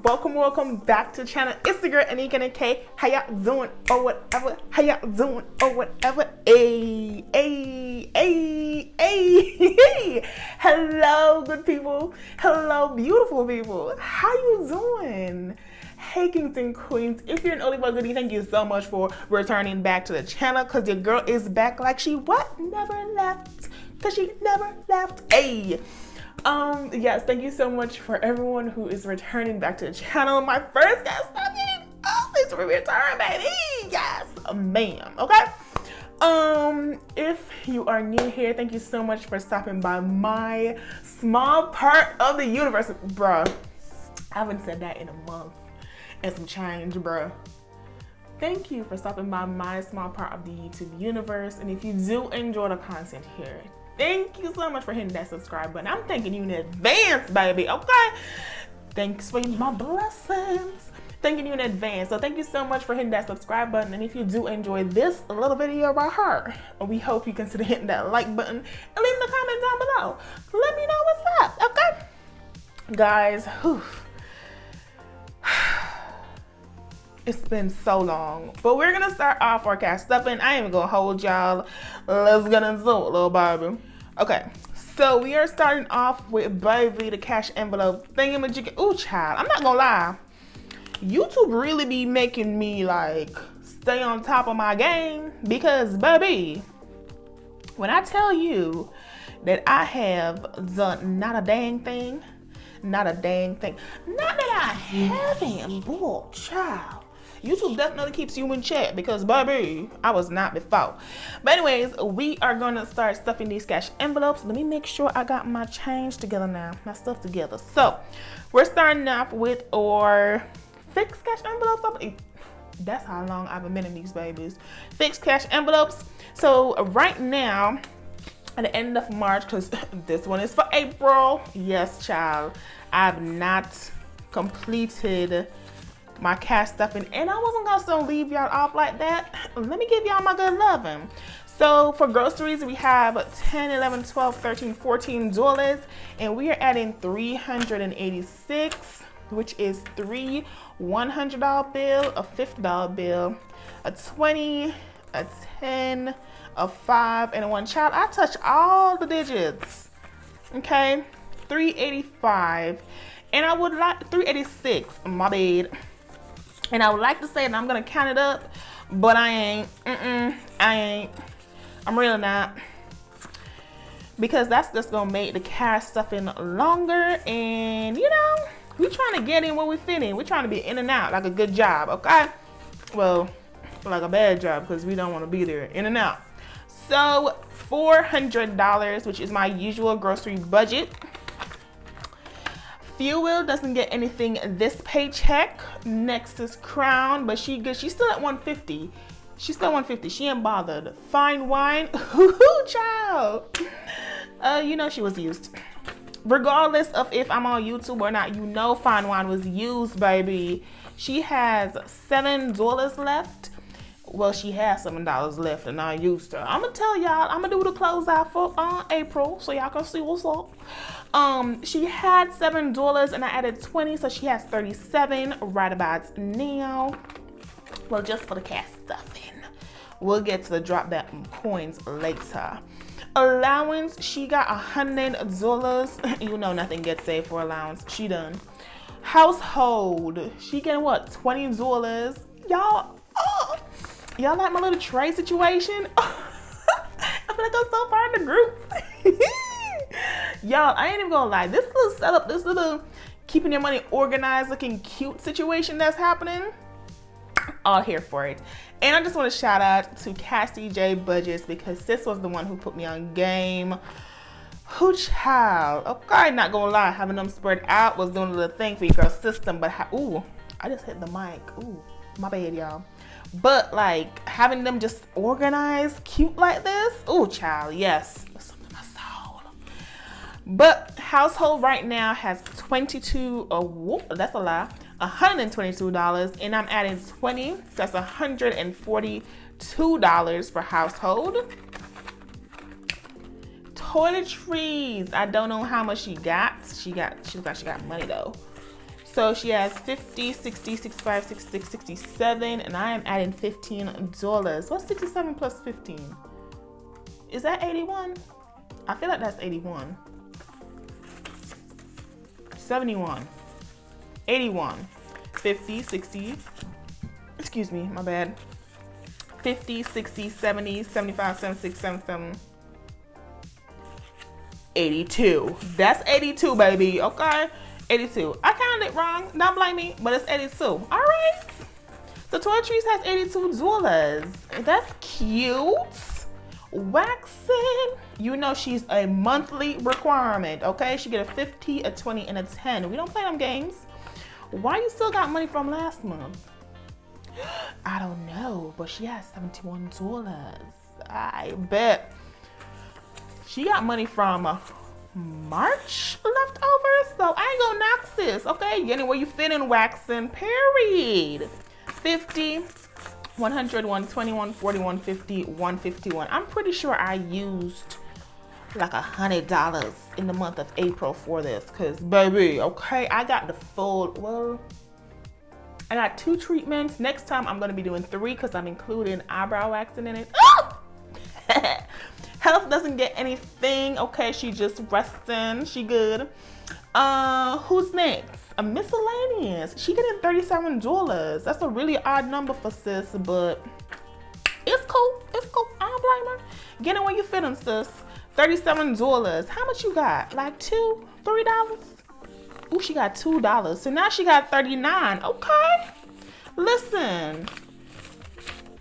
welcome back to the channel. It's the girl AnekeAnnakay. How y'all doing or whatever? How y'all doing or whatever? Hey. Hello, good people. Hello, beautiful people. How you doing? Hey, kings and queens. If you're an oldie but goodie, thank you so much for returning back to the channel, because your girl is back like she never left. Because she never left. Hey. Yes, thank you so much for everyone who is returning back to the channel. My first guest, thanks for return, baby. Yes, ma'am. Okay. If you are new here, thank you so much for stopping by my small part of the universe, bruh. I haven't said that in a month and some change, bruh. Thank you for stopping by my small part of the YouTube universe. And if you do enjoy the content here, thank you so much for hitting that subscribe button. I'm thanking you in advance, baby, okay? Thanks for my blessings. Thanking you in advance. So thank you so much for hitting that subscribe button. And if you do enjoy this little video right here, we hope you consider hitting that like button and leave the comment down below. Let me know what's up, okay? Guys, it's been so long, but we're gonna start our forecast stuffing. I ain't even gonna hold y'all. Let's get into it, little baby. Okay, so we are starting off with baby the cash envelope thingamajiggy. Ooh, child, I'm not gonna lie. YouTube really be making me like stay on top of my game, because baby, when I tell you that I have done not a dang thing, not that I haven't, boy, child. YouTube definitely keeps you in check, because baby, I was not before. But anyways, we are gonna start stuffing these cash envelopes. Let me make sure I got my change together now, my stuff together. So we're starting off with our fixed cash envelopes. That's how long I've been in these babies. Fixed cash envelopes. So right now, at the end of March, because this one is for April. Yes, child, I've not completed my cash stuffing, and I wasn't gonna still leave y'all off like that. Let me give y'all my good loving. So for groceries, we have $10, $11, $12, $13, $14, and we are adding $386, which is 3 $100 bill, a $50 bill, a 20, a 10, a 5, and a 1. Child, I touch all the digits. Okay, 385, and I would like 386. My bad. And I would like to say that I'm gonna count it up, but I ain't. I ain't. I'm really not, because that's just gonna make the cash stuffing longer. And you know, we trying to get in where we fit in. We're trying to be in and out like a good job, okay? Well, like a bad job, because we don't want to be there, in and out. So $400, which is my usual grocery budget. Fuel doesn't get anything this paycheck. Next is Crown, but she's still at 150. She's still 150. She ain't bothered. Fine wine, child. You know she was used. Regardless of if I'm on YouTube or not, you know fine wine was used, baby. She has $7 left. Well, she has $7 left, and I used her. I'm gonna tell y'all, I'm gonna do the closeout for April, so y'all can see what's up. She had $7, and I added 20, so she has 37 right about now. Well, just for the cash stuffing. We'll get to the drop that coins later. Allowance, she got $100. You know nothing gets saved for allowance. She done. Household, she getting what? $20. Y'all. Y'all like my little trade situation? I feel like I'm so far in the group. Y'all, I ain't even gonna lie. This little setup, this little keeping your money organized, looking cute situation that's happening, all here for it. And I just want to shout out to Cassie J Budgets, because sis was the one who put me on game. Who child? Okay, not gonna lie, having them spread out was doing a little thing for your girl system, but ooh, I just hit the mic. Ooh, my bad, y'all. But like having them just organized, cute like this, ooh, child, yes, that's something to my soul. But household right now has that's a lie, $122, and I'm adding 20, so that's $142 for household. Toiletries, I don't know how much she got. She got money though. So she has 50, 60, 65, 66, 67, and I am adding $15. What's 67 plus 15? Is that 81? I feel like that's 81. 71, 81, 50, 60, excuse me, my bad. 50, 60, 70, 75, 76, 77, 82. That's 82, baby, okay? 82. I counted it wrong, don't blame me, but it's 82. All right. So Toiletries has $82. That's cute. Waxing, you know she's a monthly requirement, okay? She get a 50, a 20, and a 10. We don't play them games. Why you still got money from last month? I don't know, but she has $71. I bet. She got money from March left over, so I ain't gonna knock sis, okay? Anywhere you fit in waxing, period. 50, 100, 120, 140, 150, 151. I'm pretty sure I used like $100 in the month of April for this, cause baby, okay, I got the full, well, I got 2 treatments. Next time I'm gonna be doing 3 because I'm including eyebrow waxing in it. Health doesn't get anything, okay? She just resting, she good. Who's next? A miscellaneous. She getting $37. That's a really odd number for sis, but it's cool. It's cool. I don't blame her. Get it where you fit 'em, sis. $37. How much you got? Like $2, $3? Ooh, she got $2. So now she got 39. Okay. Listen.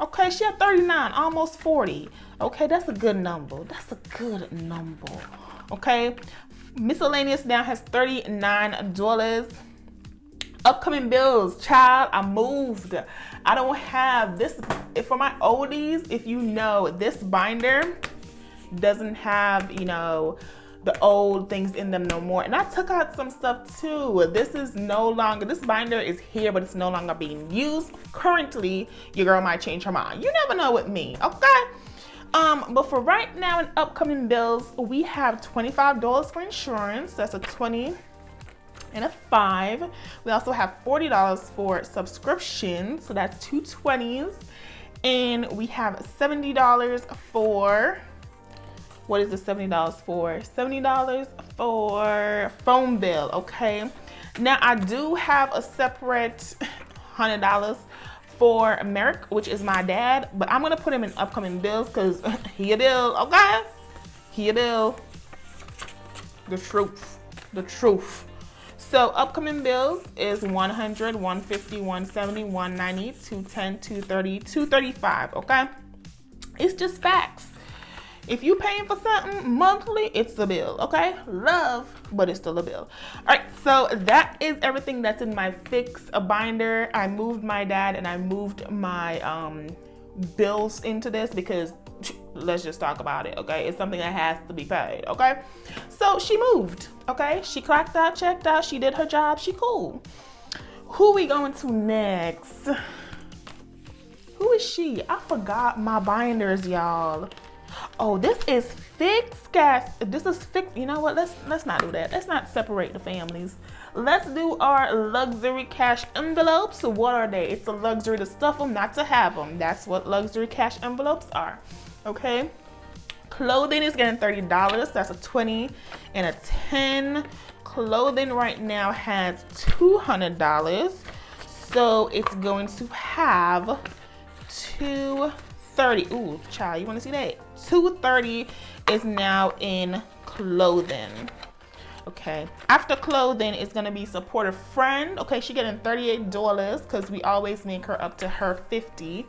Okay, she had 39, almost 40. Okay, that's a good number. That's a good number. Okay. Miscellaneous now has $39. Upcoming bills, child, I moved. I don't have this. For my oldies, if you know, this binder doesn't have, you know, the old things in them no more. And I took out some stuff too. This is no longer, this binder is here, but it's no longer being used. Currently, your girl might change her mind. You never know with me, okay? But for right now in upcoming bills, we have $25 for insurance. That's a 20 and a 5. We also have $40 for subscriptions. So that's 2 20s. And we have $70 for, what is the $70 for? $70 for phone bill, okay? Now I do have a separate $100 for Merrick, which is my dad, but I'm gonna put him in upcoming bills because he a bill, okay? He a bill. The truth, the truth. So upcoming bills is 100, 150, 170, 190, 210, 230, 235, okay? It's just facts. If you paying for something monthly, it's a bill, okay? Love, but it's still a bill. All right, so that is everything that's in my fix binder. I moved my dad and I moved my bills into this because let's just talk about it, okay? It's something that has to be paid, okay? So she moved, okay? She clocked out, checked out, she did her job, she cool. Who we going to next? Who is she? I forgot my binders, y'all. Oh, this is fixed gas. This is fixed. You know what? Let's not do that. Let's not separate the families. Let's do our luxury cash envelopes. What are they? It's a luxury to stuff them, not to have them. That's what luxury cash envelopes are. Okay. Clothing is getting $30. That's a 20 and a 10. Clothing right now has $200. So it's going to have $230. Ooh, child, you want to see that? $230 is now in clothing. Okay. After clothing, it's going to be support a friend. Okay, she getting $38 because we always make her up to her $50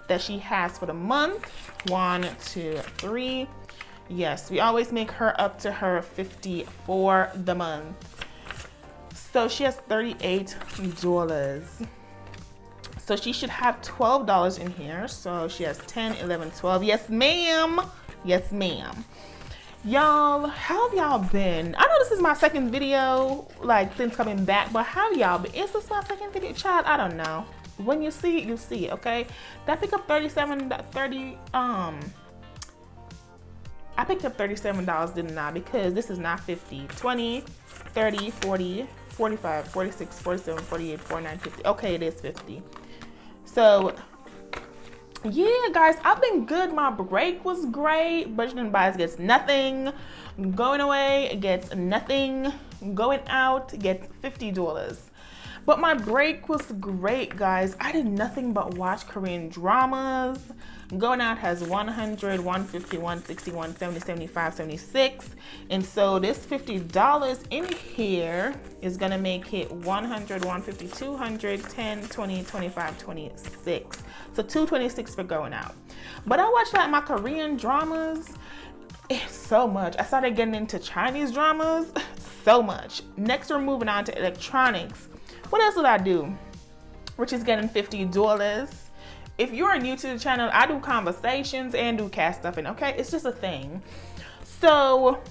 that she has for the month. 1, 2, 3. Yes, we always make her up to her $50 for the month. So she has $38. So she should have $12 in here. So she has 10, 11, 12. Yes, ma'am. Yes, ma'am. Y'all, how have y'all been? I know this is my second video, like, since coming back, but how y'all been? Is this my second video? Child, I don't know. When you see it, you see it, okay? Did I pick up I picked up $37, didn't I? Because this is not 50. 20, 30, 40, 45, 46, 47, 48, 49, 50. Okay, it is 50. So yeah, guys, I've been good. My break was great. Budget and buys gets nothing. Going away gets nothing. Going out gets $50. But my break was great, guys. I did nothing but watch Korean dramas. Going out has 100, 150, 160, 170, 75, 76. And so this $50 in here is gonna make it 100, 150, 200, 10, 20, 25, 26. So 226 for going out. But I watched like my Korean dramas. It's so much. I started getting into Chinese dramas. So much. Next, we're moving on to electronics. What else did I do? Which is getting $50. If you're new to the channel, I do conversations and do cast stuffing, okay? It's just a thing. So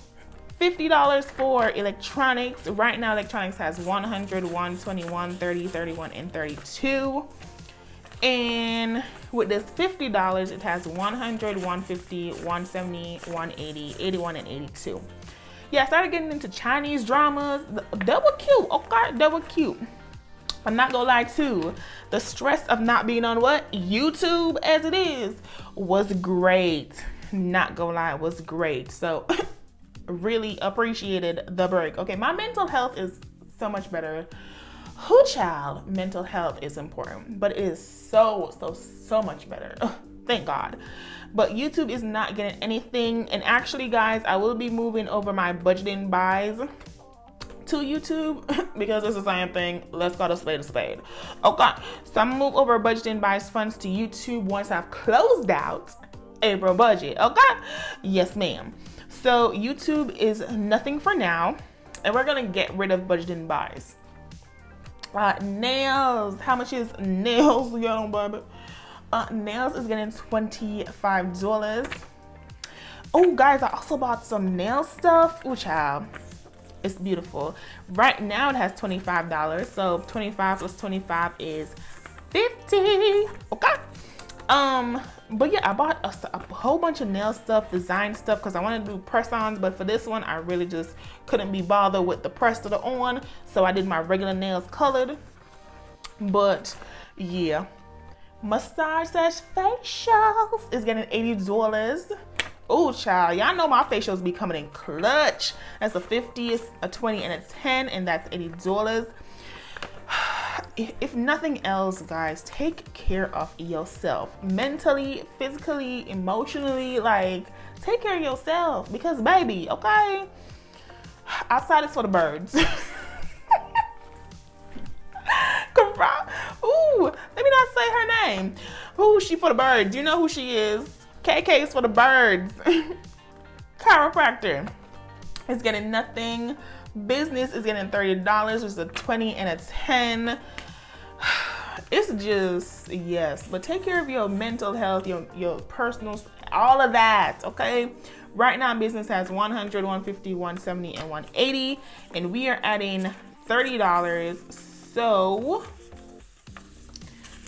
$50 for electronics. Right now, electronics has 100, 120, 130, 31, and 32. And with this $50, it has 100, 150, 170, 180, 81, and 82. Yeah, I started getting into Chinese dramas. They were cute, okay? They were cute. I'm not gonna lie too. The stress of not being on what? YouTube as it is was great. Not gonna lie, it was great. So really appreciated the break. Okay, my mental health is so much better. Who child, mental health is important, but it is so much better. Thank God. But YouTube is not getting anything. And actually, guys, I will be moving over my budgeting buys to YouTube because it's the same thing. Let's call a spade a spade. Okay, so I'm gonna move over budgeting buys funds to YouTube once I've closed out April budget. Okay, yes ma'am. So YouTube is nothing for now, and we're gonna get rid of budgeting buys. Nails. How much is nails? You don't buy it. Nails is getting $25. Oh, guys, I also bought some nail stuff. Oh, child. It's beautiful. Right now, it has $25. So 25 plus 25 is 50. Okay. But yeah, I bought a whole bunch of nail stuff, design stuff, because I wanted to do press-ons. But for this one, I really just couldn't be bothered with the press to the on. So I did my regular nails colored. But yeah. Massage / facials is getting $80. Oh, child, y'all know my facials be coming in clutch. That's a 50, a 20, and a 10, and that's $80. If nothing else, guys, take care of yourself. Mentally, physically, emotionally, like, take care of yourself. Because, baby, okay? Outside is for the birds. Ooh, let me not say her name. Ooh, she for the birds. You know who she is. KK is for the birds. Chiropractor is getting nothing. Business is getting $30. There's a 20 and a 10. It's just, yes. But take care of your mental health, your personal, all of that, okay? Right now, business has 100, 150, 170, and 180. And we are adding $30. So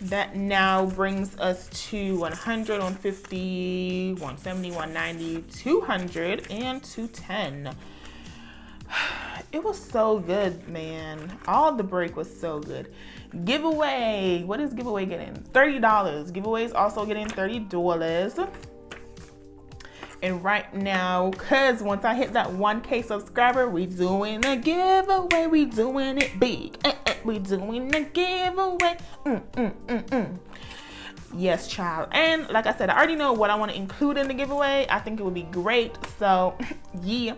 that now brings us to 100, 150, 170, 190, 200, and 210. It was so good, man. All the break was so good. Giveaway. What is giveaway getting? $30. Giveaway is also getting $30. And right now, cause once I hit that 1K subscriber, we doing a giveaway. We doing it big. We doing a giveaway. Yes, child. And like I said, I already know what I want to include in the giveaway. I think it would be great. So yeah.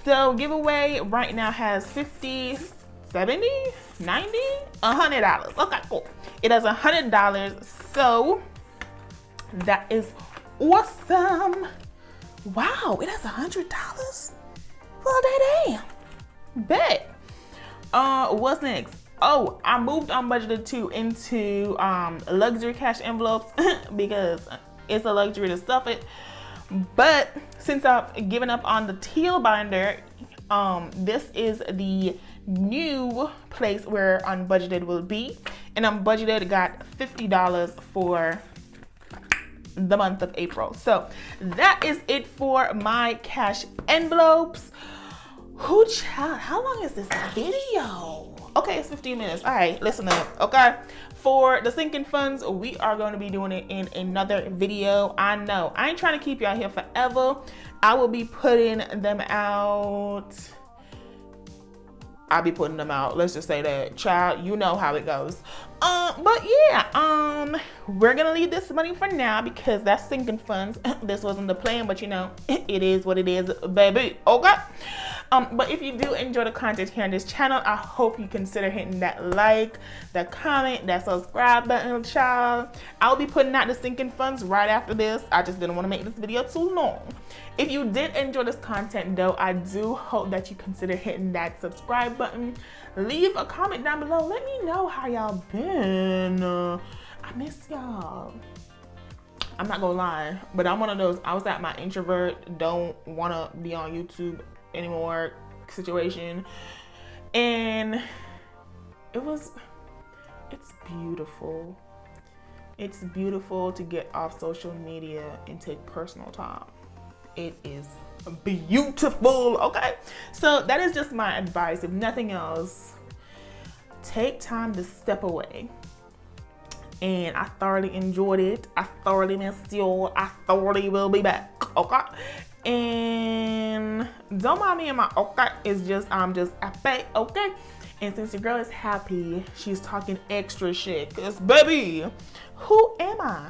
So giveaway right now has 50, 70, 90, $100. Okay, cool. It has $100. So that is awesome. Wow, it has $100. Well, damn. Bet. What's next? Oh, I moved unbudgeted too into luxury cash envelopes because it's a luxury to stuff it. But since I've given up on the teal binder, this is the new place where unbudgeted will be. And unbudgeted got $50 for the month of April. So that is it for my cash envelopes. Who child? How long is this video? Okay, it's 15 minutes. All right, listen up, okay? For the sinking funds, we are going to be doing it in another video. I know, I ain't trying to keep y'all here forever. I will be putting them out. I'll be putting them out. Let's just say that, child, you know how it goes. But yeah, we're gonna leave this money for now because that's sinking funds. This wasn't the plan, but you know, it is what it is, baby. Okay. But if you do enjoy the content here on this channel, I hope you consider hitting that like, that comment, that subscribe button, child. I'll be putting out the sinking funds right after this. I just didn't want to make this video too long. If you did enjoy this content though, I do hope that you consider hitting that subscribe button. Leave a comment down below. Let me know how y'all been. I miss y'all. I'm not gonna lie, but I'm one of those, I was at my introvert, don't wanna be on YouTube anymore situation, and it's beautiful. It's beautiful to get off social media and take personal time. It is beautiful, okay? So that is just my advice. If nothing else, take time to step away. And I thoroughly enjoyed it. I thoroughly missed you. I thoroughly will be back, okay? And don't mind me and my okay. It's just, I'm just happy, okay? And since your girl is happy, she's talking extra shit. Cause baby, who am I?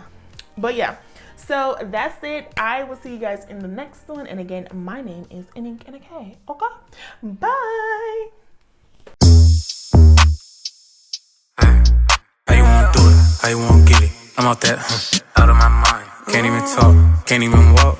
But yeah, so that's it. I will see you guys in the next one. And again, my name is AnekeAnnakay, okay? Bye. How you wanna do it? How you wanna get it? I'm out that, out of my mind. Can't even talk, can't even walk.